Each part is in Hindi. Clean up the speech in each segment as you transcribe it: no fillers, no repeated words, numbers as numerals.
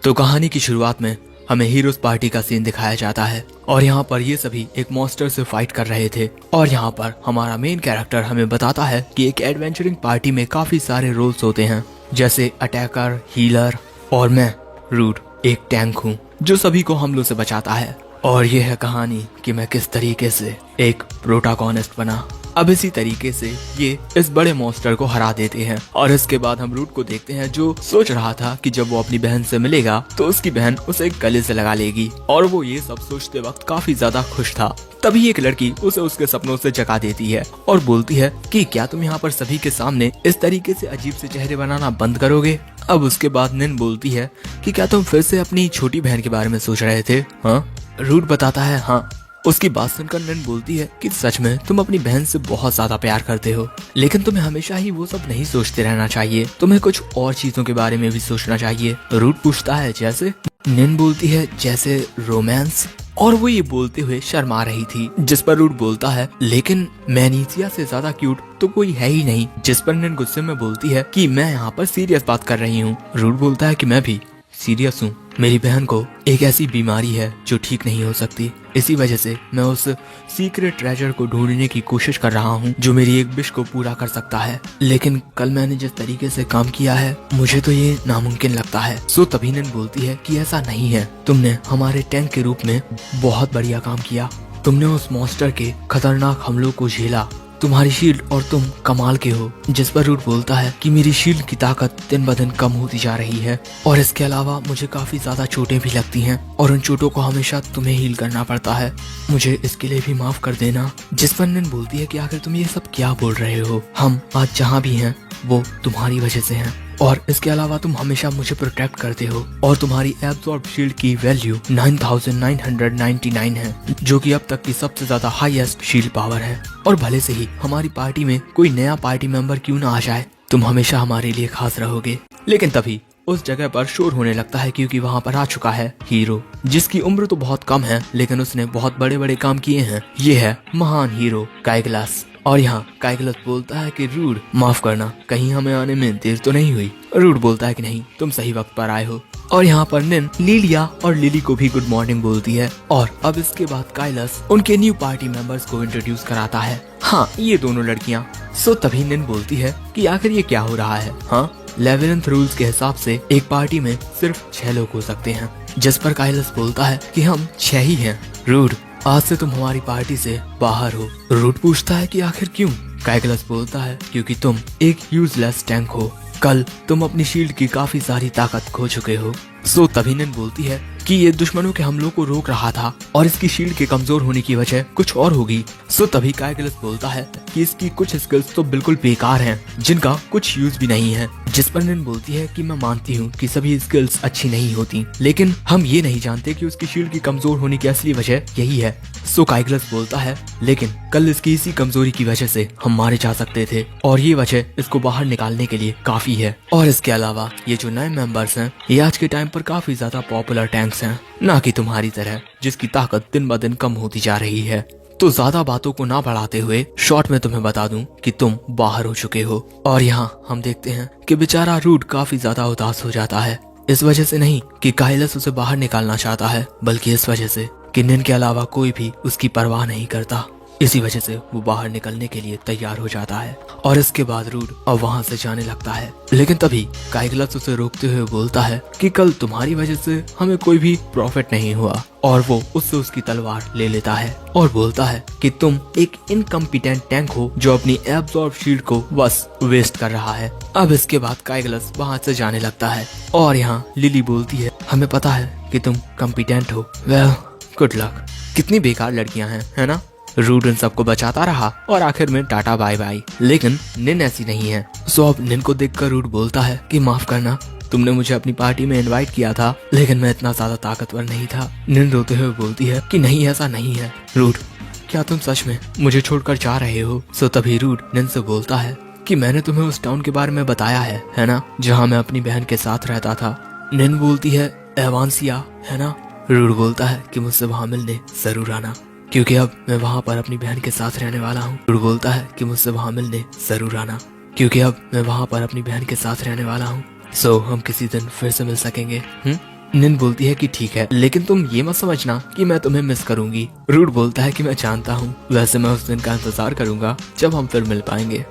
तो कहानी की शुरुआत में हमें हीरोज पार्टी का सीन दिखाया जाता है और यहाँ पर ये सभी एक मॉन्स्टर से फाइट कर रहे थे। और यहाँ पर हमारा मेन कैरेक्टर हमें बताता है कि एक एडवेंचरिंग पार्टी में काफी सारे रोल्स होते हैं, जैसे अटैकर, हीलर और मैं रूड एक टैंक हूँ जो सभी को हमलों से बचाता है। और ये है कहानी कि मैं किस तरीके से एक प्रोटागोनिस्ट बना। अब इसी तरीके से ये इस बड़े मॉन्स्टर को हरा देते हैं और इसके बाद हम रूट को देखते हैं जो सोच रहा था कि जब वो अपनी बहन से मिलेगा तो उसकी बहन उसे गले से लगा लेगी, और वो ये सब सोचते वक्त काफी ज्यादा खुश था। तभी एक लड़की उसे उसके सपनों से जगा देती है और बोलती है कि क्या तुम यहाँ पर सभी के सामने इस तरीके से अजीब से चेहरे बनाना बंद करोगे। अब उसके बाद निन बोलती है कि क्या तुम फिर से अपनी छोटी बहन के बारे में सोच रहे थे। हाँ, रूट बताता है हाँ। उसकी बात सुनकर नन बोलती है कि सच में तुम अपनी बहन से बहुत ज्यादा प्यार करते हो, लेकिन तुम्हें हमेशा ही वो सब नहीं सोचते रहना चाहिए, तुम्हें कुछ और चीजों के बारे में भी सोचना चाहिए। रूट पूछता है जैसे। नन बोलती है जैसे रोमांस, और वो ये बोलते हुए शर्मा रही थी, जिस पर रूट बोलता है लेकिन मैनीसिया से ज्यादा क्यूट तो कोई है ही नहीं, जिस पर नन गुस्से में बोलती है कि मैं यहाँ पर सीरियस बात कर रही हूँ। रूट बोलता है कि मैं भी सीरियस हूँ, मेरी बहन को एक ऐसी बीमारी है जो ठीक नहीं हो सकती, इसी वजह से मैं उस सीक्रेट ट्रेजर को ढूंढने की कोशिश कर रहा हूँ जो मेरी एक विश को पूरा कर सकता है। लेकिन कल मैंने जिस तरीके से काम किया है मुझे तो ये नामुमकिन लगता है। सो तभी नन बोलती है कि ऐसा नहीं है, तुमने हमारे टैंक के रूप में बहुत बढ़िया काम किया, तुमने उस मॉन्स्टर के खतरनाक हमलों को झेला, तुम्हारी शील्ड और तुम कमाल के हो। जिस पर रूट बोलता है कि मेरी शील्ड की ताकत दिन ब दिन कम होती जा रही है और इसके अलावा मुझे काफी ज्यादा चोटें भी लगती हैं और उन चोटों को हमेशा तुम्हें हील करना पड़ता है, मुझे इसके लिए भी माफ कर देना। जिस पर नन बोलती है कि आखिर तुम ये सब क्या बोल रहे हो, हम आज जहाँ भी हैं वो तुम्हारी वजह से हैं, और इसके अलावा तुम हमेशा मुझे प्रोटेक्ट करते हो, और तुम्हारी एब्जॉर्ब शील्ड की वैल्यू 9999 है, जो कि अब तक की सबसे ज्यादा हाईएस्ट शील्ड पावर है। और भले से ही हमारी पार्टी में कोई नया पार्टी मेंबर क्यों ना आ जाए, तुम हमेशा हमारे लिए खास रहोगे। लेकिन तभी उस जगह पर शोर होने लगता है क्योंकि वहाँ पर आ चुका है हीरो, जिसकी उम्र तो बहुत कम है लेकिन उसने बहुत बड़े बड़े काम किए हैं। ये है महान हीरो काइग्लास। और यहाँ काइग्लास बोलता है कि रूड माफ करना, कहीं हमें आने में देर तो नहीं हुई। रूड बोलता है कि नहीं, तुम सही वक्त पर आए हो। और यहाँ पर निन लिलिया और लिली को भी गुड मॉर्निंग बोलती है। और अब इसके बाद काइग्लास उनके न्यू पार्टी मेंबर्स को इंट्रोड्यूस कराता है। हाँ, ये दोनों लड़कियाँ। सो तभी निन बोलती है कि आखिर ये क्या हो रहा है। हाँ, लेवेंथ रूल्स के हिसाब से एक पार्टी में सिर्फ 6 लोग हो सकते हैं, जिस पर काइग्लास बोलता है कि हम 6 ही हैं। रूड, आज से तुम हमारी पार्टी से बाहर हो। रूड पूछता है कि आखिर क्यों। काइग्लास बोलता है क्योंकि तुम एक यूजलेस टैंक हो, कल तुम अपनी शील्ड की काफी सारी ताकत खो चुके हो। सो तभी नन बोलती है कि ये दुश्मनों के हमलों को रोक रहा था और इसकी शील्ड के कमजोर होने की वजह कुछ और होगी। सो तभी काइग्लास बोलता है कि इसकी कुछ स्किल्स तो बिल्कुल बेकार हैं, जिनका कुछ यूज भी नहीं है। जिस पर नन बोलती है कि मैं मानती हूँ कि सभी स्किल्स अच्छी नहीं होती, लेकिन हम ये नहीं जानते कि उसकी शील्ड की कमजोर होने की असली वजह यही है। सो काइग्लास बोलता है लेकिन कल इसकी इसी कमजोरी की वजह से हम मारे जा सकते थे, और ये वजह इसको बाहर निकालने के लिए काफी है। और इसके अलावा ये जो नए मेंबर्स हैं ये आज के टाइम पर काफी ज्यादा पॉपुलर टैंक्स हैं, ना कि तुम्हारी तरह जिसकी ताकत दिन ब दिन कम होती जा रही है। तो ज्यादा बातों को ना बढ़ाते हुए शॉर्ट में तुम्हें बता दूं कि तुम बाहर हो चुके हो। और यहाँ हम देखते हैं कि बेचारा रूड काफी ज्यादा उदास हो जाता है, इस वजह से नहीं कि काइग्लास उसे बाहर निकालना चाहता है, बल्कि इस वजह से कि निन के अलावा कोई भी उसकी परवाह नहीं करता। इसी वजह से वो बाहर निकलने के लिए तैयार हो जाता है और इसके बाद रूड अब वहाँ से जाने लगता है। लेकिन तभी काइग्लास उसे रोकते हुए बोलता है कि कल तुम्हारी वजह से हमें कोई भी प्रॉफिट नहीं हुआ, और वो उससे उसकी तलवार ले लेता है और बोलता है कि तुम एक इनकम्पिटेंट टैंक हो जो अपनी एब्जॉर्ब शील्ड को बस वेस्ट कर रहा है। अब इसके बाद काइग्लास वहाँ से जाने लगता है और यहाँ लिली बोलती है हमें पता है कि तुम कम्पिटेंट हो, वेल गुड लक। कितनी बेकार लड़कियां हैं, है ना। रूड इन सबको बचाता रहा और आखिर में टाटा बाय बाय। लेकिन निन ऐसी नहीं है। सो अब निन को देखकर रूड बोलता है कि माफ करना, तुमने मुझे अपनी पार्टी में इनवाइट किया था लेकिन मैं इतना ज्यादा ताकतवर नहीं था। निन रोते हुए बोलती है कि नहीं, ऐसा नहीं है। रूड, क्या तुम सच में मुझे छोड़कर जा रहे हो। सो तभी रूड निन से बोलता है कि मैंने तुम्हें उस टाउन के बारे में बताया है ना, जहाँ मैं अपनी बहन के साथ रहता था। निन बोलती है एवांसिया, है ना। रूड बोलता है कि मुझसे वहाँ मिलने जरूर आना, क्योंकि अब मैं वहाँ पर अपनी बहन के साथ रहने वाला हूँ। रूड बोलता है कि मुझसे वहाँ मिलने जरूर आना, क्योंकि अब मैं वहाँ पर अपनी बहन के साथ रहने वाला हूँ। सो हम किसी दिन फिर से मिल सकेंगे। निन बोलती है कि ठीक है, लेकिन तुम ये मत समझना कि मैं तुम्हें मिस करूंगी। रूट बोलता है कि मैं जानता हूँ, वैसे मैं उस दिन का इंतजार करूंगा जब हम फिर मिल पाएंगे।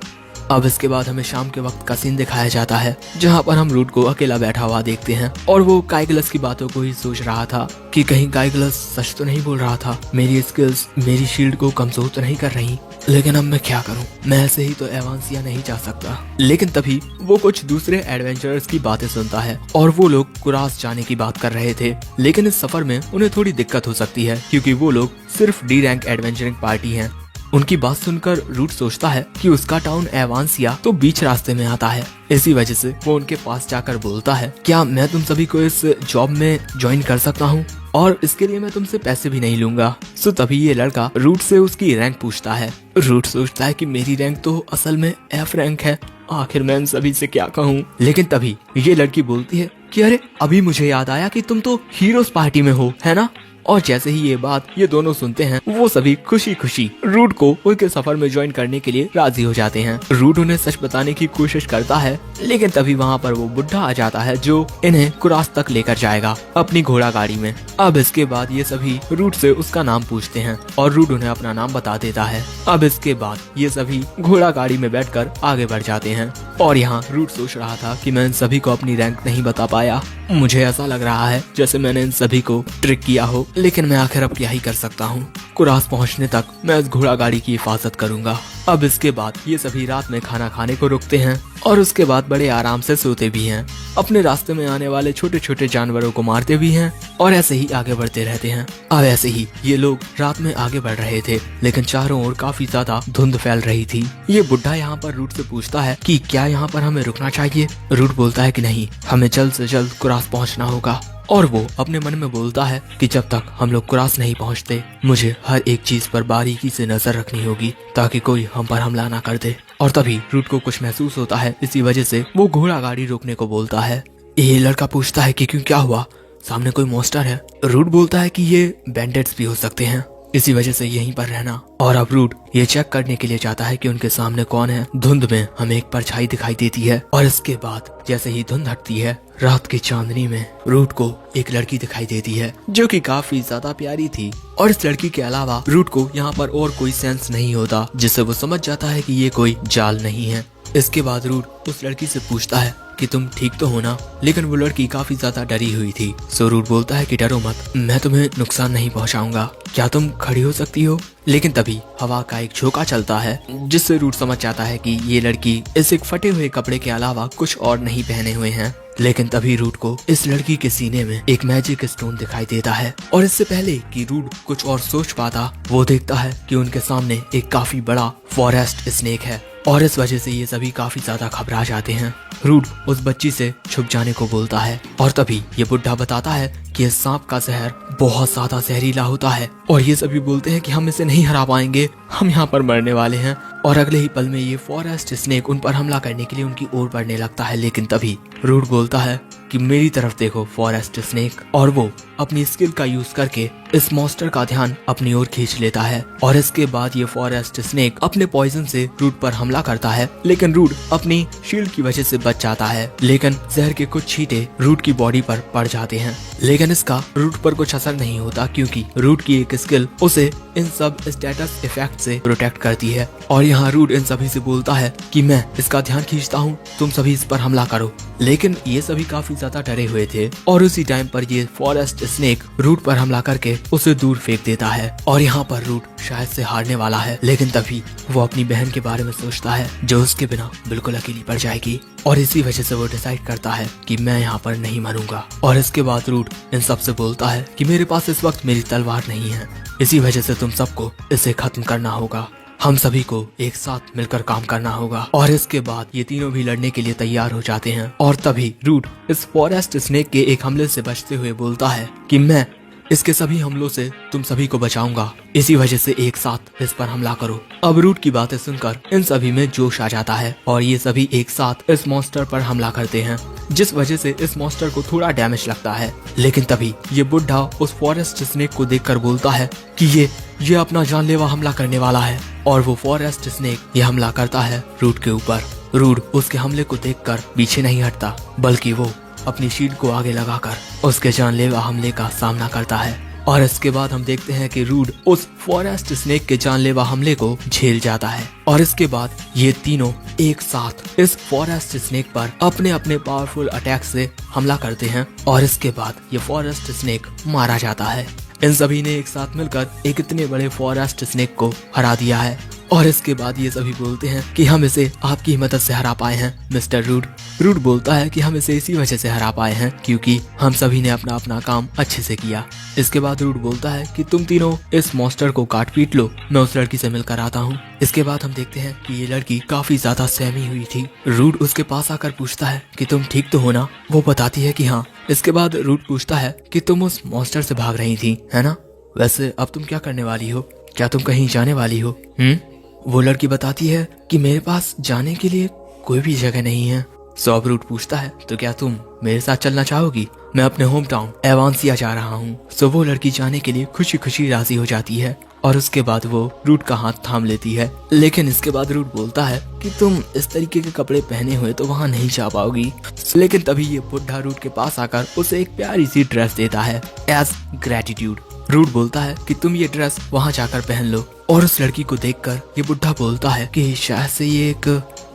अब इसके बाद हमें शाम के वक्त का सीन दिखाया जाता है, जहाँ पर हम रूट को अकेला बैठा हुआ देखते हैं और वो काइग्लस की बातों को ही सोच रहा था कि कहीं काइग्लस सच तो नहीं बोल रहा था, मेरी स्किल्स मेरी शील्ड को कमजोर तो नहीं कर रही। लेकिन अब मैं क्या करूं, मैं ऐसे ही तो एवांसिया नहीं जा सकता। लेकिन तभी वो कुछ दूसरे एडवेंचरर्स की बातें सुनता है और वो लोग कुरास जाने की बात कर रहे थे, लेकिन इस सफर में उन्हें थोड़ी दिक्कत हो सकती है क्योंकि वो लोग सिर्फ डी रैंक एडवेंचरिंग पार्टी हैं। उनकी बात सुनकर रूट सोचता है कि उसका टाउन एवांसिया तो बीच रास्ते में आता है। इसी वजह से वो उनके पास जाकर बोलता है, क्या मैं तुम सभी को इस जॉब में ज्वाइन कर सकता हूँ, और इसके लिए मैं तुमसे पैसे भी नहीं लूंगा। सो तभी ये लड़का रूट से उसकी रैंक पूछता है। रूट सोचता है कि मेरी रैंक तो असल में F रैंक है, आखिर मैं इन सभी से क्या कहूँ। लेकिन तभी ये लड़की बोलती है कि अरे अभी मुझे याद आया कि तुम तो हीरोज पार्टी में हो, है ना। और जैसे ही ये बात ये दोनों सुनते हैं, वो सभी खुशी खुशी रूट को उनके सफर में ज्वाइन करने के लिए राजी हो जाते हैं। रूट उन्हें सच बताने की कोशिश करता है, लेकिन तभी वहाँ पर वो बुढ़ा आ जाता है जो इन्हें कुरास तक लेकर जाएगा अपनी घोड़ा गाड़ी में। अब इसके बाद ये सभी रूट से उसका नाम पूछते हैं और रूट उन्हें अपना नाम बता देता है। अब इसके बाद ये सभी घोड़ा गाड़ी में बैठकर आगे बढ़ जाते हैं और यहाँ रूट सोच रहा था कि मैं इन सभी को अपनी रैंक नहीं बता पाया। मुझे ऐसा लग रहा है जैसे मैंने इन सभी को ट्रिक किया हो, लेकिन मैं आखिर अब क्या ही कर सकता हूँ। कुरास पहुँचने तक मैं इस घोड़ा गाड़ी की हिफाजत करूंगा। अब इसके बाद ये सभी रात में खाना खाने को रुकते हैं और उसके बाद बड़े आराम से सोते भी हैं। अपने रास्ते में आने वाले छोटे छोटे जानवरों को मारते भी हैं और ऐसे ही आगे बढ़ते रहते हैं। अब ऐसे ही ये लोग रात में आगे बढ़ रहे थे, लेकिन चारों ओर काफी ज्यादा धुंध फैल रही थी। ये बुढ़ा यहाँ पर रूट से पूछता है कि क्या यहाँ पर हमें रुकना चाहिए। रूट बोलता है कि नहीं, हमें जल्द से जल्द कुरास पहुँचना होगा। और वो अपने मन में बोलता है कि जब तक हम लोग कुरास नहीं पहुंचते, मुझे हर एक चीज पर बारीकी से नजर रखनी होगी ताकि कोई हम पर हमला ना कर दे। और तभी रूट को कुछ महसूस होता है, इसी वजह से वो घोड़ा गाड़ी रोकने को बोलता है। ये लड़का पूछता है कि क्यों, क्या हुआ, सामने कोई मॉन्स्टर है। रूट बोलता है कि ये बैंडेट्स भी हो सकते हैं, इसी वजह से यहीं पर रहना। और अब रूट ये चेक करने के लिए जाता है कि उनके सामने कौन है। धुंध में हमें एक परछाई दिखाई देती है और इसके बाद जैसे ही धुंध हटती है, रात की चांदनी में रूट को एक लड़की दिखाई देती है जो कि काफी ज्यादा प्यारी थी। और इस लड़की के अलावा रूट को यहाँ पर और कोई सेंस नहीं होता, जिससे वो समझ जाता है कि ये कोई जाल नहीं है। इसके बाद रूट उस लड़की से पूछता है कि तुम ठीक तो हो ना, लेकिन वो लड़की काफी ज्यादा डरी हुई थी। सो रूट बोलता है कि डरो मत, मैं तुम्हें नुकसान नहीं पहुंचाऊंगा, क्या तुम खड़ी हो सकती हो। लेकिन तभी हवा का एक झोंका चलता है, जिससे रूट समझ जाता है कि ये लड़की इस एक फटे हुए कपड़े के अलावा कुछ और नहीं पहने हुए हैं। लेकिन तभी रूट को इस लड़की के सीने में एक मैजिक स्टोन दिखाई देता है और इससे पहले कि रूट कुछ और सोच पाता, वो देखता है कि उनके सामने एक काफी बड़ा फॉरेस्ट स्नेक है और इस वजह से ये सभी काफी ज्यादा घबरा जाते हैं। रूट उस बच्ची से छुप जाने को बोलता है और तभी ये बुढ़ा बताता है कि इस सांप का जहर बहुत ज्यादा जहरीला होता है और ये सभी बोलते हैं कि हम इसे नहीं हरा पाएंगे, हम यहाँ पर मरने वाले हैं। और अगले ही पल में ये फॉरेस्ट स्नेक उन पर हमला करने के लिए उनकी ओर बढ़ने लगता है। लेकिन तभी रूट बोलता है कि मेरी तरफ देखो फॉरेस्ट स्नेक, और वो अपनी स्किल का यूज करके इस मॉन्स्टर का ध्यान अपनी ओर खींच लेता है। और इसके बाद ये फॉरेस्ट स्नेक अपने पॉइजन से रूट पर हमला करता है, लेकिन रूट अपनी शील्ड की वजह से बच जाता है। लेकिन जहर के कुछ छींटे रूट की बॉडी पर पड़ जाते हैं, लेकिन इसका रूट पर कुछ असर नहीं होता क्योंकि रूट की एक स्किल उसे इन सब स्टेटस इफेक्ट से प्रोटेक्ट करती है। और यहाँ रूट इन सभी से बोलता है कि मैं इसका ध्यान खींचता हूँ, तुम सभी इस पर हमला करो। लेकिन ये सभी काफी ज्यादा डरे हुए थे और उसी टाइम पर ये फॉरेस्ट स्नेक रूट पर हमला करके उसे दूर फेंक देता है और यहाँ पर रूट शायद से हारने वाला है। लेकिन तभी वो अपनी बहन के बारे में सोचता है जो उसके बिना बिल्कुल अकेली पड़ जाएगी और इसी वजह से वो डिसाइड करता है कि मैं यहाँ पर नहीं मरूंगा। और इसके बाद रूट इन सब से बोलता है कि मेरे पास इस वक्त मेरी तलवार नहीं है, इसी वजह से तुम सबको इसे खत्म करना होगा, हम सभी को एक साथ मिलकर काम करना होगा। और इसके बाद ये तीनों भी लड़ने के लिए तैयार हो जाते हैं और तभी रूट इस फॉरेस्ट स्नेक के एक हमले से बचते हुए बोलता है कि मैं इसके सभी हमलों से तुम सभी को बचाऊंगा, इसी वजह से एक साथ इस पर हमला करो। अब रूट की बातें सुनकर इन सभी में जोश आ जाता है और ये सभी एक साथ इस मॉन्स्टर पर हमला करते हैं, जिस वजह से इस मॉन्स्टर को थोड़ा डैमेज लगता है। लेकिन तभी ये बुढ़ा उस फॉरेस्ट स्नेक को देखकर बोलता है कि ये अपना जानलेवा हमला करने वाला है और वो फॉरेस्ट स्नेक ये हमला करता है रूट के ऊपर। रूट उसके हमले को देखकर पीछे नहीं हटता, बल्कि वो अपनी शील्ड को आगे लगाकर उसके जानलेवा हमले का सामना करता है। और इसके बाद हम देखते हैं कि रूड उस फॉरेस्ट स्नेक के जानलेवा हमले को झेल जाता है। और इसके बाद ये तीनों एक साथ इस फॉरेस्ट स्नेक पर अपने अपने पावरफुल अटैक से हमला करते हैं और इसके बाद ये फॉरेस्ट स्नेक मारा जाता है। इन सभी ने एक साथ मिलकर एक इतने बड़े फॉरेस्ट स्नेक को हरा दिया है। और इसके बाद ये सभी बोलते हैं कि हम इसे आपकी मदद से हरा पाए हैं मिस्टर रूड। रूड बोलता है कि हम इसे इसी वजह से हरा पाए हैं क्योंकि हम सभी ने अपना अपना काम अच्छे से किया। इसके बाद रूड बोलता है कि तुम तीनों इस मॉन्स्टर को काट पीट लो, मैं उस लड़की से मिलकर आता हूँ। इसके बाद हम देखते हैं कि ये लड़की काफी ज्यादा सहमी हुई थी। रूड उसके पास आकर पूछता है कि तुम ठीक तो हो ना? वो बताती है कि हाँ। इसके बाद रूड पूछता है कि तुम उस मॉन्स्टर से भाग रही थी, है ना? वैसे अब तुम क्या करने वाली हो? क्या तुम कहीं जाने वाली हो? वो लड़की बताती है कि मेरे पास जाने के लिए कोई भी जगह नहीं है। सो अब रूड पूछता है तो क्या तुम मेरे साथ चलना चाहोगी? मैं अपने होम टाउन एवांसिया जा रहा हूँ। सो वो लड़की जाने के लिए खुशी खुशी राजी हो जाती है और उसके बाद वो रूड का हाथ थाम लेती है। लेकिन इसके बाद रूड बोलता है कि तुम इस तरीके के कपड़े पहने हुए तो वहाँ नहीं जा पाओगी। लेकिन तभी ये बुढ़ा रूड के पास आकर उसे एक प्यारी सी ड्रेस देता है एज ग्रेटिट्यूड। रूड बोलता है कि तुम ये ड्रेस वहाँ जाकर पहन लो। और उस लड़की को देखकर ये बुढ़ा बोलता है कि शायद से ये एक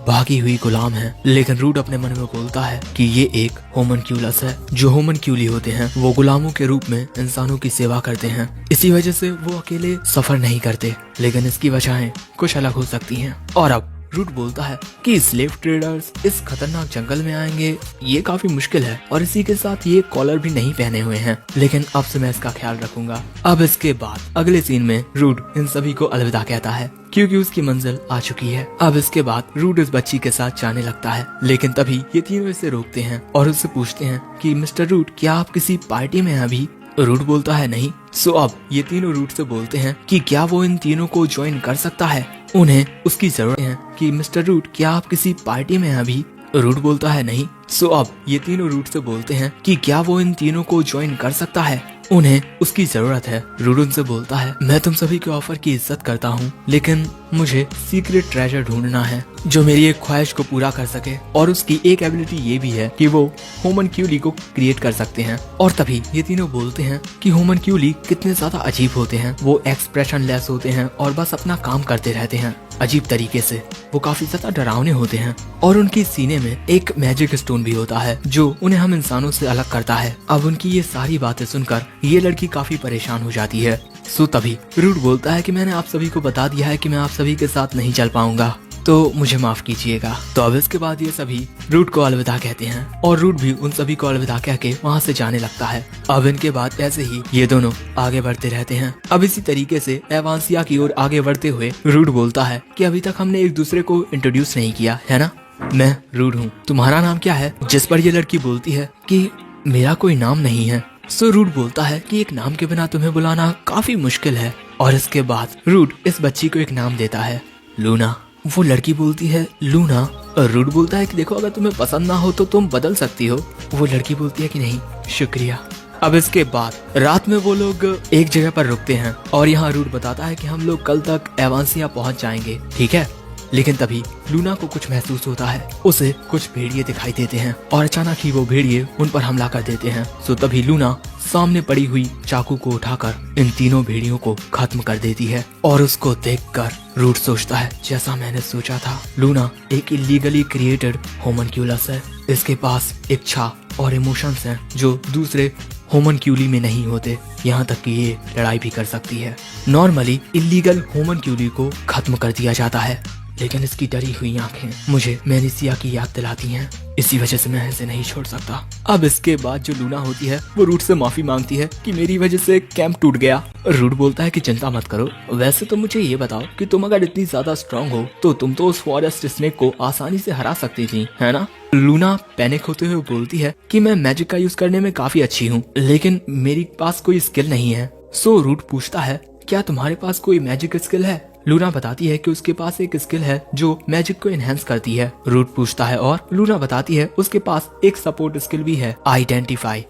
भागी हुई गुलाम है। लेकिन रूड अपने मन में बोलता है कि ये एक होमनक्यूलस है। जो होमनक्यूली होते हैं वो गुलामों के रूप में इंसानों की सेवा करते हैं। इसी वजह से वो अकेले सफर नहीं करते, लेकिन इसकी वजहें कुछ अलग हो सकती हैं। और अब रूड बोलता है कि स्लेव ट्रेडर्स इस खतरनाक जंगल में आएंगे ये काफी मुश्किल है और इसी के साथ ये कॉलर भी नहीं पहने हुए हैं, लेकिन अब से मैं इसका ख्याल रखूंगा। अब इसके बाद अगले सीन में रूड इन सभी को अलविदा कहता है क्योंकि उसकी मंजिल आ चुकी है। अब इसके बाद रूड इस बच्ची के साथ जाने लगता है, लेकिन तभी ये तीनों इसे रोकते हैं और उससे पूछते हैं कि मिस्टर रूड क्या आप किसी पार्टी में हैं अभी? रूड बोलता है नहीं। सो अब ये तीनों रूड से बोलते हैं कि क्या वो इन तीनों को ज्वाइन कर सकता है, उन्हें उसकी जरूरत है। कि मिस्टर रूड क्या आप किसी पार्टी में हैं अभी? रूड बोलता है नहीं। सो अब ये तीनों रूड से बोलते हैं कि क्या वो इन तीनों को ज्वाइन कर सकता है, उन्हें उसकी जरूरत है। रूड उनसे बोलता है मैं तुम सभी के ऑफर की इज्जत करता हूँ, लेकिन मुझे सीक्रेट ट्रेजर ढूंढना है जो मेरी एक ख्वाहिश को पूरा कर सके। और उसकी एक एबिलिटी ये भी है कि वो होमनक्यूली को क्रिएट कर सकते हैं। और तभी ये तीनों बोलते हैं कि होमनक्यूली कितने ज्यादा अजीब होते हैं। वो एक्सप्रेशन लेस होते हैं और बस अपना काम करते रहते हैं अजीब तरीके से। वो काफी ज्यादा डरावने होते हैं और उनकी सीने में एक मैजिक स्टोन भी होता है जो उन्हें हम इंसानों से अलग करता है। अब उनकी ये सारी बातें सुनकर ये लड़की काफी परेशान हो जाती है। सो तभी रूड बोलता है कि मैंने आप सभी को बता दिया है कि मैं आप सभी के साथ नहीं चल पाऊंगा, तो मुझे माफ कीजिएगा। तो अब इसके बाद ये सभी रूड को अलविदा कहते हैं और रूड भी उन सभी को अलविदा कह के वहाँ से जाने लगता है। अब इनके बाद ऐसे ही ये दोनों आगे बढ़ते रहते हैं। अब इसी तरीके से एवांसिया की ओर आगे बढ़ते हुए रूड बोलता है कि अभी तक हमने एक दूसरे को इंट्रोड्यूस नहीं किया है ना? मैं रूड हूँ, तुम्हारा नाम क्या है? जिस पर ये लड़की बोलती है कि मेरा कोई नाम नहीं है। सो रूड बोलता है कि एक नाम के बिना तुम्हें बुलाना काफी मुश्किल है। और इसके बाद रूड इस बच्ची को एक नाम देता है, लूना। वो लड़की बोलती है लूना। और रूड बोलता है कि देखो अगर तुम्हें पसंद ना हो तो तुम बदल सकती हो। वो लड़की बोलती है कि नहीं शुक्रिया। अब इसके बाद रात में वो लोग एक जगह पर रुकते हैं और यहाँ रूड बताता है कि हम लोग कल तक एवांसिया पहुँच जाएंगे, ठीक है? लेकिन तभी लूना को कुछ महसूस होता है। उसे कुछ भेड़िए दिखाई देते हैं और अचानक ही वो भेड़िए उन पर हमला कर देते हैं। सो तभी लूना सामने पड़ी हुई चाकू को उठाकर इन तीनों भेड़ियों को खत्म कर देती है। और उसको देखकर रूड सोचता है जैसा मैंने सोचा था, लूना एक इलीगली क्रिएटेड होमनक्यूलस है। इसके पास इच्छा और इमोशंस हैं जो दूसरे होमनक्यूली में नहीं होते। यहाँ तक कि ये लड़ाई भी कर सकती है। नॉर्मली इलीगल होमनक्यूली को खत्म कर दिया जाता है, लेकिन इसकी डरी हुई आंखें मुझे मैनिसिया की याद दिलाती हैं। इसी वजह से मैं इसे नहीं छोड़ सकता। अब इसके बाद जो लूना होती है वो रूड से माफी मांगती है कि मेरी वजह से कैंप टूट गया। रूड बोलता है कि चिंता मत करो, वैसे तो मुझे ये बताओ कि तुम अगर इतनी ज्यादा स्ट्रांग हो तो तुम तो उस फॉरेस्ट स्नेक को आसानी से हरा सकती थी, है ना? लूना पैनिक होते हुए बोलती है कि मैं मैजिक का यूज करने में काफी अच्छी हूँ, लेकिन मेरे पास कोई स्किल नहीं है। सो रूड पूछता है क्या तुम्हारे पास कोई मैजिक स्किल है? लूना बताती है कि उसके पास एक स्किल है जो मैजिक को एनहेंस करती है। रूट पूछता है और लूना बताती है उसके पास एक सपोर्ट स्किल भी है, आइडेंटिफाई।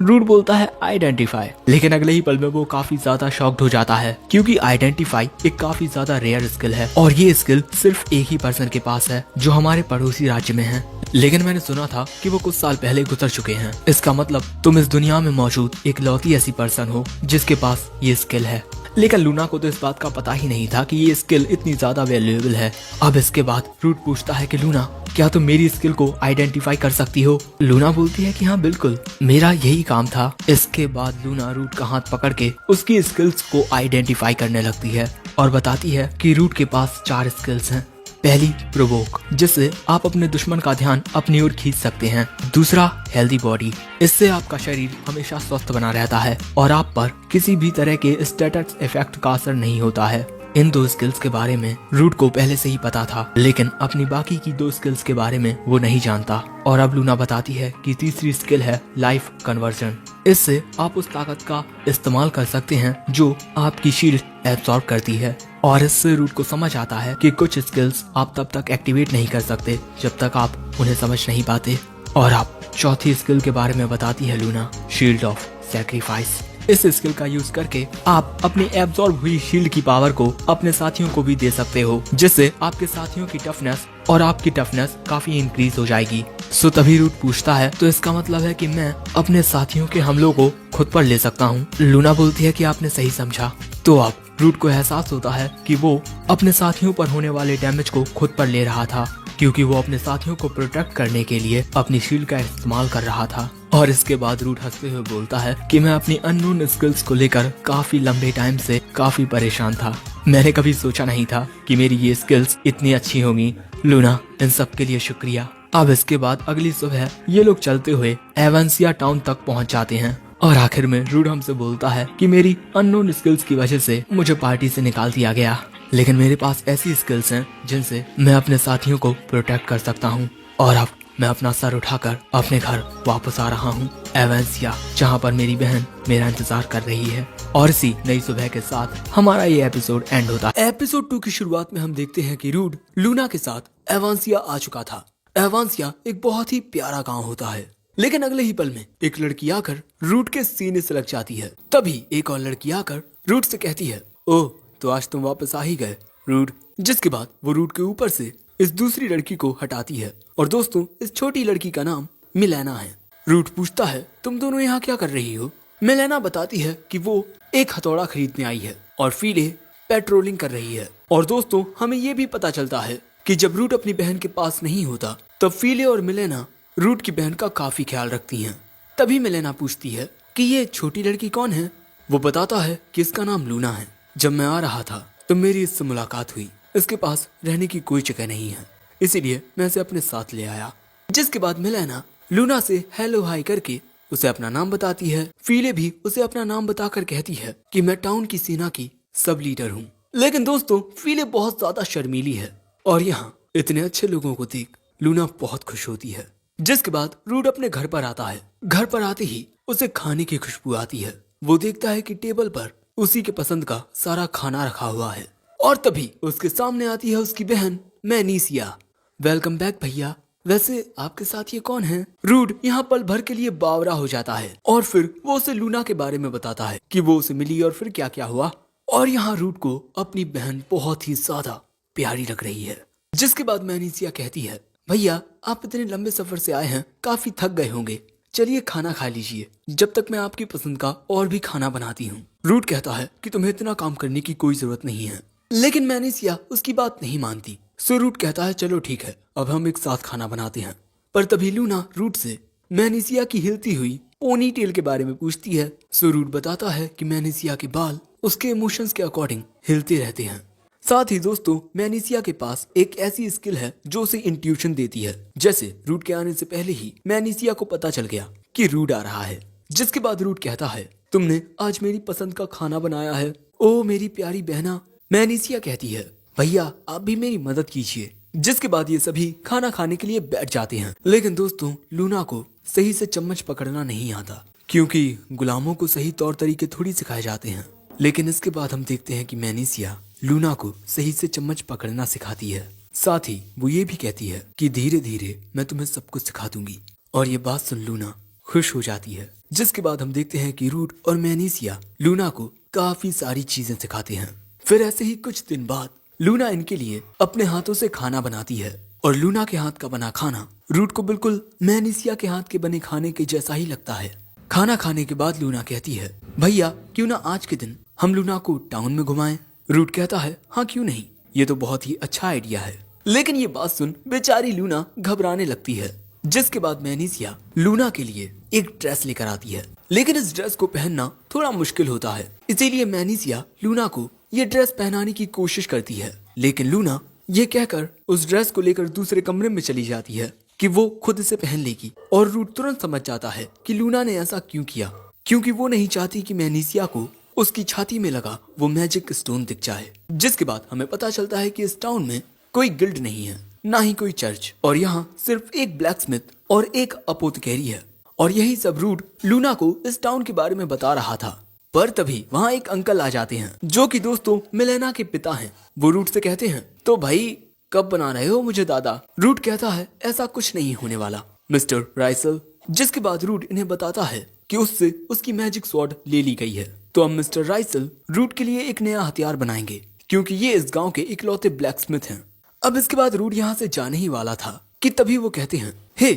रूट बोलता है आइडेंटिफाई, लेकिन अगले ही पल में वो काफी ज्यादा शॉक्ड हो जाता है क्योंकि आइडेंटिफाई एक काफी ज्यादा रेयर स्किल है और ये स्किल सिर्फ एक ही पर्सन के पास है जो हमारे पड़ोसी राज्य में है। लेकिन मैंने सुना था कि वो कुछ साल पहले गुजर चुके हैं। इसका मतलब तुम इस दुनिया में मौजूद एक लौती ऐसी पर्सन हो जिसके पास ये स्किल है। लेकिन लूना को तो इस बात का पता ही नहीं था कि ये स्किल इतनी ज्यादा वैल्यूएबल है। अब इसके बाद रूट पूछता है कि लूना, क्या तुम मेरी स्किल को आइडेंटिफाई कर सकती हो? लूना बोलती है कि हाँ बिल्कुल, मेरा यही काम था। इसके बाद लूना रूट का हाथ पकड़ के उसकी स्किल्स को आइडेंटिफाई करने लगती है और बताती है कि रूट के पास 4 स्किल्स हैं। पहली प्रोवोक, जिससे आप अपने दुश्मन का ध्यान अपनी ओर खींच सकते हैं। दूसरा हेल्दी बॉडी, इससे आपका शरीर हमेशा स्वस्थ बना रहता है और आप पर किसी भी तरह के स्टेटस इफेक्ट का असर नहीं होता है। इन 2 स्किल्स के बारे में रूट को पहले से ही पता था, लेकिन अपनी बाकी की 2 स्किल्स के बारे में वो नहीं जानता। और अब लूना बताती है कि तीसरी स्किल है लाइफ कन्वर्जन। इससे आप उस ताकत का इस्तेमाल कर सकते हैं जो आपकी शील्ड एब्सॉर्ब करती है। और इससे रूट को समझ आता है कि कुछ स्किल्स आप तब तक एक्टिवेट नहीं कर सकते जब तक आप उन्हें समझ नहीं पाते। और आप चौथी स्किल के बारे में बताती है लूना, शील्ड ऑफ सैक्रिफाइस। इस स्किल का यूज करके आप अपनी एब्सॉर्ब हुई शील्ड की पावर को अपने साथियों को भी दे सकते हो, जिससे आपके साथियों की टफनेस और आपकी टफनेस काफी इंक्रीज हो जाएगी। सो तभी रूट पूछता है, तो इसका मतलब है कि मैं अपने साथियों के हमलों को खुद पर ले सकता हूँ? लूना बोलती है कि आपने सही समझा। तो अब रूट को एहसास होता है कि वो अपने साथियों पर होने वाले डैमेज को खुद पर ले रहा था, क्योंकि वो अपने साथियों को प्रोटेक्ट करने के लिए अपनी शील्ड का इस्तेमाल कर रहा था। और इसके बाद रूट हंसते हुए बोलता है कि मैं अपनी अननोन स्किल्स को लेकर काफी लंबे टाइम से काफी परेशान था। मैंने कभी सोचा नहीं था कि मेरी ये स्किल्स इतनी अच्छी होंगी। लूना, इन सब के लिए शुक्रिया। अब इसके बाद अगली सुबह ये लोग चलते हुए एवेंसिया टाउन तक पहुँच जाते हैं और आखिर में रूट हमसे बोलता है कि मेरी अननोन स्किल्स की वजह से मुझे पार्टी से निकाल दिया गया, लेकिन मेरे पास ऐसी स्किल्स हैं जिनसे मैं अपने साथियों को प्रोटेक्ट कर सकता हूँ। और अब मैं अपना सर उठाकर अपने घर वापस आ रहा हूँ, एवेंसिया, जहाँ पर मेरी बहन मेरा इंतजार कर रही है। और इसी नई सुबह के साथ हमारा ये एपिसोड एंड होता है। एपिसोड 2 की शुरुआत में हम देखते हैं कि रूट लूना के साथ एवेंसिया आ चुका था। एवेंसिया एक बहुत ही प्यारा गाँव होता है, लेकिन अगले ही पल में एक लड़की आकर रूट के सीने से लग जाती है। तभी एक और लड़की आकर रूट से कहती है, ओह, तो आज तुम वापस आ ही गए रूट। जिसके बाद वो रूट के ऊपर से इस दूसरी लड़की को हटाती है। और दोस्तों, इस छोटी लड़की का नाम मिलेना है। रूट पूछता है, तुम दोनों यहाँ क्या कर रही हो? मिलेना बताती है कि वो एक हथौड़ा खरीदने आई है और फीले पेट्रोलिंग कर रही है। और दोस्तों, हमें ये भी पता चलता है कि जब रूट अपनी बहन के पास नहीं होता तब फीले और मिलेना रूट की बहन का काफी ख्याल रखती हैं। तभी मिलेना पूछती है कि ये छोटी लड़की कौन है? वो बताता है कि इसका नाम लूना है। जब मैं आ रहा था तो मेरी इससे मुलाकात हुई। इसके पास रहने की कोई जगह नहीं है, इसीलिए मैं इसे अपने साथ ले आया। जिसके बाद मिलेना लूना से हेलो हाई करके उसे अपना नाम बताती है। फीले भी उसे अपना नाम बताकर कहती है कि मैं टाउन की सेना की सब लीडर हूँ। लेकिन दोस्तों, फीले बहुत ज्यादा शर्मीली है और यहाँ इतने अच्छे लोगों को देख लूना बहुत खुश होती है। जिसके बाद रूट अपने घर पर आता है। घर पर आते ही उसे खाने की खुशबू आती है। वो देखता है कि टेबल पर उसी के पसंद का सारा खाना रखा हुआ है। और तभी उसके सामने आती है उसकी बहन मैनीसिया। वेलकम बैक भैया। वैसे आपके साथ ये कौन है? रूट यहाँ पल भर के लिए बावरा हो जाता है और फिर वो उसे लूना के बारे में बताता है कि वो उसे मिली और फिर क्या क्या हुआ। और यहाँ रूट को अपनी बहन बहुत ही ज्यादा प्यारी लग रही है। जिसके बाद मैनीसिया कहती है, भैया आप इतने लंबे सफर से आए हैं, काफी थक गए होंगे, चलिए खाना खा लीजिए जब तक मैं आपकी पसंद का और भी खाना बनाती हूँ। रूट कहता है कि तुम्हें इतना काम करने की कोई जरूरत नहीं है, लेकिन मैनीसिया उसकी बात नहीं मानती। सो रूट कहता है, चलो ठीक है, अब हम एक साथ खाना बनाते हैं। पर तभी लूना रूट से मैनीसिया की हिलती हुई पोनी टेल के बारे में पूछती है। सो रूट बताता है कि मैनीसिया के बाल उसके इमोशंस के अकॉर्डिंग हिलते रहते हैं। साथ ही दोस्तों, मैनीसिया के पास एक ऐसी स्किल है जो उसे इंट्यूशन देती है। जैसे रूट के आने से पहले ही मैनीसिया को पता चल गया कि रूट आ रहा है। जिसके बाद रूट कहता है, तुमने आज मेरी पसंद का खाना बनाया है, ओ मेरी प्यारी बहना। मैनीसिया कहती है, भैया आप भी मेरी मदद कीजिए। जिसके बाद ये सभी खाना खाने के लिए बैठ जाते हैं। लेकिन दोस्तों, लूना को सही से चम्मच पकड़ना नहीं आता, क्योंकि गुलामों को सही तौर तरीके थोड़ी सिखाए जाते हैं। लेकिन इसके बाद हम देखते हैं कि मैनीसिया लूना को सही से चम्मच पकड़ना सिखाती है। साथ ही वो ये भी कहती है कि धीरे धीरे मैं तुम्हें सब कुछ सिखा दूंगी। और ये बात सुन लूना खुश हो जाती है। जिसके बाद हम देखते हैं कि रूट और मैनीसिया लूना को काफी सारी चीजें सिखाते हैं। फिर ऐसे ही कुछ दिन बाद लूना इनके लिए अपने हाथों से खाना बनाती है और लूना के हाथ का बना खाना रूट को बिल्कुल मैनीसिया के हाथ के बने खाने के जैसा ही लगता है। खाना खाने के बाद लूना कहती है, भैया क्यों ना आज के दिन हम लूना को टाउन में घुमाएं। रूट कहता है, हाँ क्यों नहीं, ये तो बहुत ही अच्छा आइडिया है। लेकिन ये बात सुन बेचारी लूना घबराने लगती है। जिसके बाद मैनीसिया लूना के लिए एक ड्रेस लेकर आती है, लेकिन इस ड्रेस को पहनना थोड़ा मुश्किल होता है। इसीलिए मैनीसिया लूना को ये ड्रेस पहनाने की कोशिश करती है, लेकिन लूना ये कहकर उस ड्रेस को लेकर दूसरे कमरे में चली जाती है कि वो खुद इसे पहन लेगी। और रूट तुरंत समझ जाता है कि लूना ने ऐसा क्यों किया, क्योंकि वो नहीं चाहती कि मैनीसिया को उसकी छाती में लगा वो मैजिक स्टोन दिख जाए। जिसके बाद हमें पता चलता है कि इस टाउन में कोई गिल्ड नहीं है, ना ही कोई चर्च, और यहाँ सिर्फ एक ब्लैकस्मिथ और एक अपोथेकेरी है। और यही सब रूट लूना को इस टाउन के बारे में बता रहा था। पर तभी वहाँ एक अंकल आ जाते हैं जो कि दोस्तों मिलेना के पिता हैं। वो रूट से कहते हैं, तो भाई कब बना रहे हो मुझे दादा। रूट कहता है, ऐसा कुछ नहीं होने वाला मिस्टर राइसल। जिसके बाद रूट इन्हें बताता है कि उससे उसकी मैजिक स्वॉर्ड ले ली गई है। तो अब मिस्टर राइसल रूट के लिए एक नया हथियार बनाएंगे, क्योंकि ये इस गांव के इकलौते ब्लैकस्मिथ हैं। अब इसके बाद रूट यहाँ से जाने ही वाला था कि तभी वो कहते हैं, हे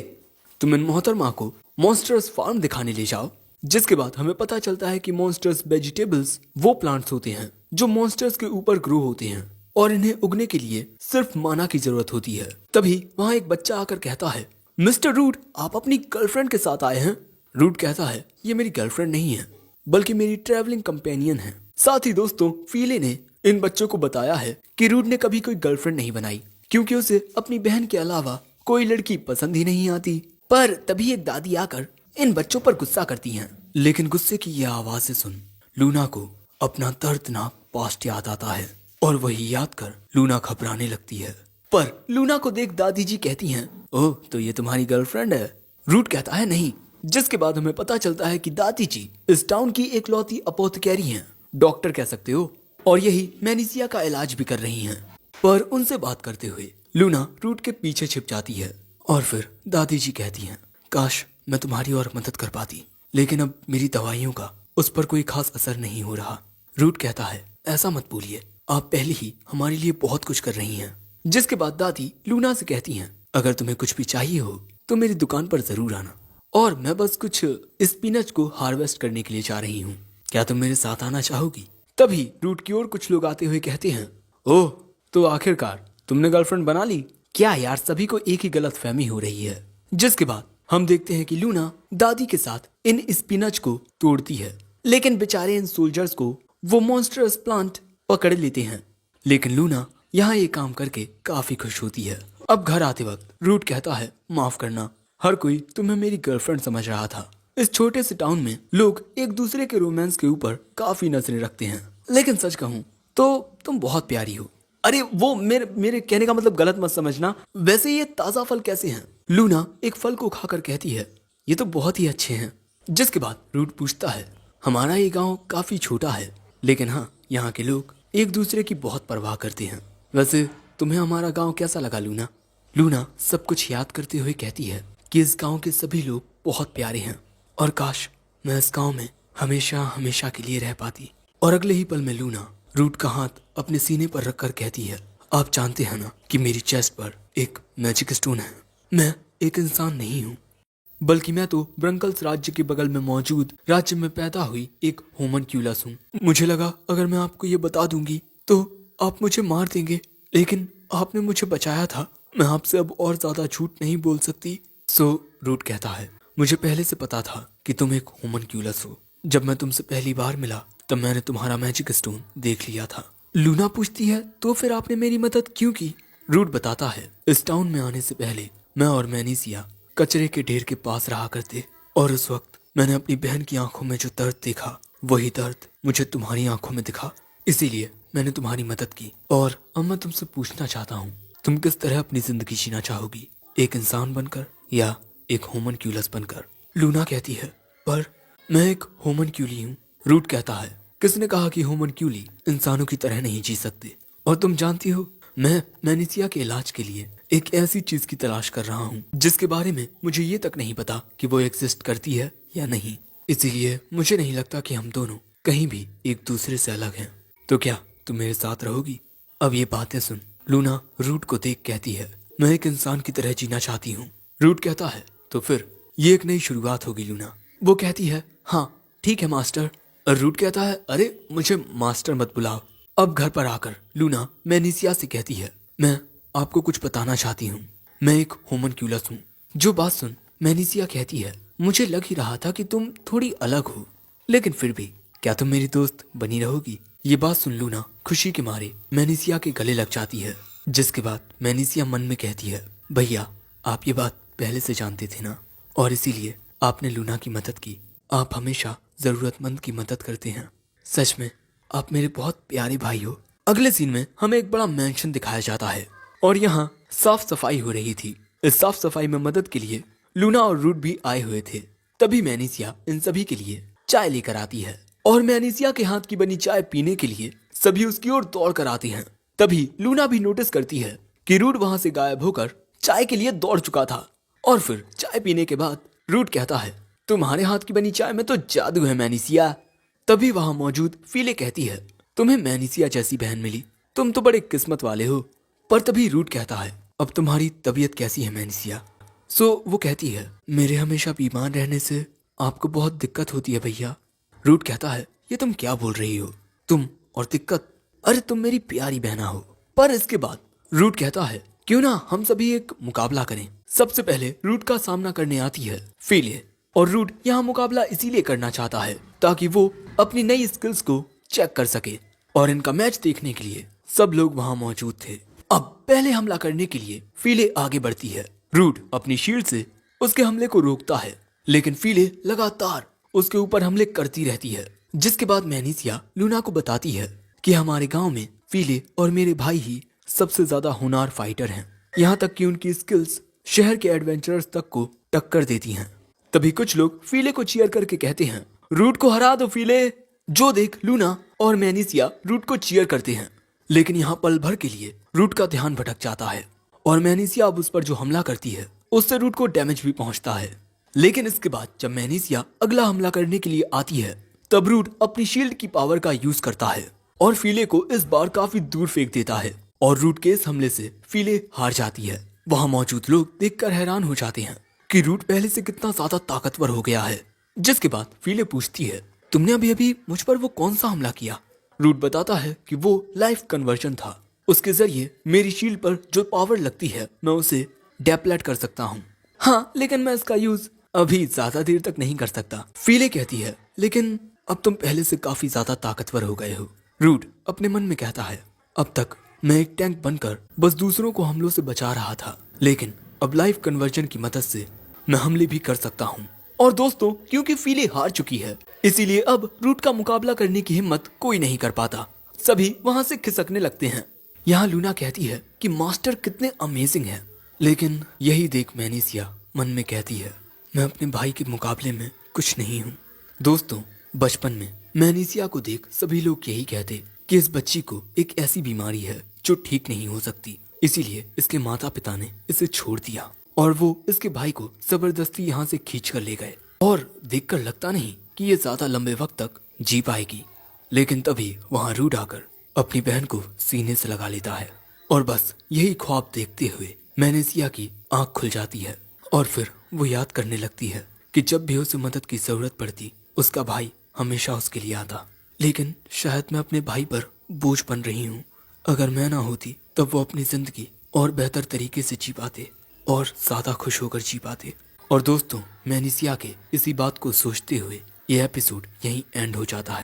तुम इन मोहतरमा को मॉन्स्टर्स फार्म दिखाने ले जाओ। जिसके बाद हमें पता चलता है कि मॉन्स्टर्स वेजिटेबल्स वो प्लांट्स होते हैं जो मॉन्स्टर्स के ऊपर ग्रो होते हैं और इन्हें उगने के लिए सिर्फ माना की जरूरत होती है। तभी वहाँ एक बच्चा आकर कहता है, मिस्टर रूट आप अपनी गर्लफ्रेंड के साथ आए हैं। रूट कहता है, ये मेरी गर्लफ्रेंड नहीं है बल्कि मेरी ट्रैवलिंग कंपेनियन है। साथ ही दोस्तों फीले ने इन बच्चों को बताया है कि रूट ने कभी कोई गर्लफ्रेंड नहीं बनाई, क्योंकि उसे अपनी बहन के अलावा कोई लड़की पसंद ही नहीं आती। पर तभी एक दादी आकर इन बच्चों पर गुस्सा करती हैं। लेकिन गुस्से की यह आवाजें सुन लूना को अपना दर्दनाक पास्ट याद आता है और वही याद कर लूना घबराने लगती है। पर लूना को देख दादी जी कहती हैं, ओह तो ये तुम्हारी गर्लफ्रेंड है। रूट कहता है नहीं। जिसके बाद हमें पता चलता है कि दादी जी इस टाउन की एकलौती अपोथेकेरी हैं, डॉक्टर कह सकते हो, और यही मैनीसिया का इलाज भी कर रही हैं। पर उनसे बात करते हुए लूना रूट के पीछे छिप जाती है और फिर दादी जी कहती हैं, काश मैं तुम्हारी और मदद कर पाती, लेकिन अब मेरी दवाइयों का उस पर कोई खास असर नहीं हो रहा। रूट कहता है, ऐसा मत बोलिए, आप पहले ही हमारे लिए बहुत कुछ कर रही हैं। जिसके बाद दादी लूना से कहती हैं, अगर तुम्हें कुछ भी चाहिए हो तो मेरी दुकान पर जरूर आना, और मैं बस कुछ स्पिनच को हार्वेस्ट करने के लिए जा रही हूँ, क्या तुम मेरे साथ आना चाहोगी। तभी रूट की ओर कुछ लोग आते हुए कहते हैं, ओह तो आखिरकार तुमने गर्लफ्रेंड बना ली क्या यार, सभी को एक ही गलत फहमी हो रही है। जिसके बाद हम देखते हैं कि लूना दादी के साथ इन स्पिनच को तोड़ती है, लेकिन बेचारे इन सोल्जर्स को वो मॉन्स्टर्स प्लांट पकड़ लेते हैं। लेकिन लूना यहाँ ये काम करके काफी खुश होती है। अब घर आते वक्त रूट कहता है, माफ करना, हर कोई तुम्हें मेरी गर्लफ्रेंड समझ रहा था। इस छोटे से टाउन में लोग एक दूसरे के रोमांस के ऊपर काफी नजरें रखते हैं, लेकिन सच कहूँ तो तुम बहुत प्यारी हो। अरे वो मेरे कहने का मतलब गलत मत समझना, वैसे ये ताजा फल कैसे हैं। लूना एक फल को खाकर कहती है, ये तो बहुत ही अच्छे हैं। जिसके बाद रूट पूछता है, हमारा ये गांव काफी छोटा है, लेकिन हाँ यहाँ के लोग एक दूसरे की बहुत परवाह करते हैं। वैसे तुम्हें हमारा गांव कैसा लगा लूना। लूना सब कुछ याद करते हुए कहती है कि इस गांव के सभी लोग बहुत प्यारे हैं और काश मैं इस गांव में हमेशा हमेशा के लिए रह पाती। और अगले ही पल में लूना रूट का हाथ अपने सीने पर रखकर कहती है, आप जानते हैं ना कि मेरी चेस्ट पर एक मैजिक स्टोन है। मैं एक इंसान नहीं हूँ, बल्कि मैं तो ब्रंकल्स राज्य के बगल में मौजूद राज्य में पैदा हुई एक होमनक्यूलस हूँ। मुझे लगा अगर मैं आपको ये बता दूंगी तो आप मुझे मार देंगे, लेकिन आपने मुझे बचाया था। मैं आपसे अब और ज्यादा झूठ नहीं बोल सकती। सो रूट कहता है, मुझे पहले से पता था कि तुम एक होमनक्यूलस हो। जब मैं तुमसे पहली बार मिला तब मैंने तुम्हारा मैजिक स्टोन देख लिया था। लूना पूछती है, तो फिर आपने मेरी मदद क्यों की। रूट बताता है, इस टाउन में आने से पहले मैं और मैनीसिया कचरे के ढेर के पास रहा करते, और उस वक्त मैंने अपनी बहन की आंखों में जो दर्द देखा वही दर्द मुझे तुम्हारी आंखों में दिखा, इसीलिए मैंने तुम्हारी मदद की। और अब मैं तुमसे पूछना चाहता हूँ, तुम किस तरह अपनी जिंदगी जीना चाहोगी, एक इंसान बनकर या एक होमनक्यूलस बनकर। लूना कहती है, पर मैं एक होमनक्यूली हूँ। रूट कहता है, किसने कहा कि होमनक्यूली इंसानों की तरह नहीं जी सकते? और तुम जानती हो, मैं मैनिसिया के इलाज के लिए एक ऐसी चीज की तलाश कर रहा हूँ जिसके बारे में मुझे ये तक नहीं पता कि वो एग्जिस्ट करती है या नहीं। इसीलिए मुझे नहीं लगता कि हम दोनों कहीं भी एक दूसरे से अलग हैं। तो क्या तुम मेरे साथ रहोगी? अब ये बातें सुन लूना रूट को देख कहती है, मैं एक इंसान की तरह जीना चाहती हूँ। रूट कहता है, तो फिर ये एक नई शुरुआत होगी लूना। वो कहती है, हाँ ठीक है मास्टर। और रूट कहता है, अरे मुझे मास्टर मत बुलाओ। अब घर पर आकर लूना मैनिसिया से कहती है, मैं आपको कुछ बताना चाहती हूँ, मैं एक होमनक्यूलस हूँ। जो बात सुन मैनिसिया कहती है, मुझे लग ही रहा था कि तुम थोड़ी अलग हो, लेकिन फिर भी क्या तुम मेरी दोस्त बनी रहोगी? ये बात सुन लूना खुशी के मारे मैनिसिया के गले लग जाती है, जिसके बाद मैनिसिया मन में कहती है, भैया आप ये बात पहले से जानते थे ना, और इसीलिए आपने लूना की मदद की। आप हमेशा जरूरतमंद की मदद करते हैं। सच में आप मेरे बहुत प्यारे भाई हो। अगले सीन में हमें एक बड़ा मैंशन दिखाया जाता है और यहाँ साफ सफाई हो रही थी। इस साफ सफाई में मदद के लिए लूना और रूट भी आए हुए थे। तभी मैनिसिया इन सभी के लिए चाय लेकर आती है और मैनिसिया के हाथ की बनी चाय पीने के लिए सभी उसकी ओर दौड़ कर आते हैं। तभी लूना भी नोटिस करती है कि रूट वहां से गायब होकर चाय के लिए दौड़ चुका था। और फिर चाय पीने के बाद रूट कहता है, तुम्हारे हाथ की बनी चाय में तो जादू है मैनिसिया। तभी वहां मौजूद फीले कहती है, तुम्हें मैनिसिया जैसी बहन मिली, तुम तो बड़े किस्मत वाले हो। पर तभी रूट कहता है, अब तुम्हारी तबीयत कैसी है मैनिसिया? वो कहती है, मेरे हमेशा बीमार रहने से आपको बहुत दिक्कत होती है भैया। रूट कहता है, ये तुम क्या बोल रही हो? तुम और दिक्कत? अरे तुम मेरी प्यारी बहना हो। पर इसके बाद रूट कहता है, क्यों ना हम सभी एक मुकाबला करें। सबसे पहले रूट का सामना करने आती है फीले, और रूट यहाँ मुकाबला इसीलिए करना चाहता है ताकि वो अपनी नई स्किल्स को चेक कर सके। और इनका मैच देखने के लिए सब लोग वहाँ मौजूद थे। अब पहले हमला करने के लिए फीले आगे बढ़ती है। रूट अपनी शील्ड से उसके हमले को रोकता है, लेकिन फीले लगातार उसके ऊपर हमले करती रहती है। जिसके बाद मैनिसिया लूना को बताती है कि हमारे गांव में फीले और मेरे भाई ही सबसे ज्यादा होनहार फाइटर हैं, यहाँ तक कि उनकी स्किल्स शहर के एडवेंचरर्स तक को टक्कर देती हैं। तभी कुछ लोग फीले को चीयर करके कहते हैं, रूट को हरा दो फीले। जो देख लूना और मैनिसिया रूट को चीयर करते हैं, लेकिन यहाँ पल भर के लिए रूट का ध्यान भटक जाता है और मैनिसिया अब उस पर जो हमला करती है उससे रूट को डैमेज भी पहुंचता है। लेकिन इसके बाद जब मैनिसिया अगला हमला करने के लिए आती है तब रूट अपनी शील्ड की पावर का यूज करता है और फीले को इस बार काफी दूर फेंक देता है और रूट के इस हमले से फीले हार जाती है। वहाँ मौजूद लोग देखकर हैरान हो जाते हैं कि रूट पहले से कितना ज्यादा ताकतवर हो गया है। जिसके बाद फीले पूछती है, तुमने अभी अभी मुझ पर वो कौन सा हमला किया? रूट बताता है कि वो लाइफ कन्वर्जन था, उसके जरिए मेरी शील्ड पर जो पावर लगती है मैं उसे डेप्लेट कर सकता हूँ। हाँ, लेकिन मैं इसका यूज अभी ज्यादा देर तक नहीं कर सकता। फीले कहती है, लेकिन अब तुम पहले से काफी ज्यादा ताकतवर हो गए हो। रूट अपने मन में कहता है, अब तक मैं एक टैंक बनकर बस दूसरों को हमलों से बचा रहा था, लेकिन अब लाइफ कन्वर्जन की मदद से मैं हमले भी कर सकता हूँ। और दोस्तों, क्योंकि फीले हार चुकी है इसीलिए अब रूट का मुकाबला करने की हिम्मत कोई नहीं कर पाता। सभी वहाँ से खिसकने लगते हैं। यहाँ लूना कहती है कि मास्टर कितने अमेजिंग हैं, लेकिन यही देख मैनिसिया मन में कहती है, मैं अपने भाई के मुकाबले में कुछ नहीं हूँ। दोस्तों, बचपन में मैनिसिया को देख सभी लोग यही कहते कि इस बच्ची को एक ऐसी बीमारी है जो ठीक नहीं हो सकती, इसीलिए इसके माता पिता ने इसे छोड़ दिया और वो इसके भाई को जबरदस्ती यहाँ से खींच कर ले गए। और देखकर लगता नहीं कि ये ज्यादा लंबे वक्त तक जी पाएगी। लेकिन तभी वहाँ रूट आकर अपनी बहन को सीने से लगा लेता है और बस यही ख्वाब देखते हुए मैनिसिया की आंख खुल जाती है और फिर वो याद करने लगती है कि जब भी उसे मदद की जरूरत पड़ती उसका भाई हमेशा उसके लिए आता। लेकिन शायद मैं अपने भाई पर बोझ बन रही हूँ। अगर मैं ना होती तब वो अपनी जिंदगी और बेहतर तरीके से जी पाते और ज्यादा खुश होकर जी पाते। और दोस्तों, मैनिसिया के इसी बात को सोचते हुए ये एपिसोड यहीं एंड हो जाता है।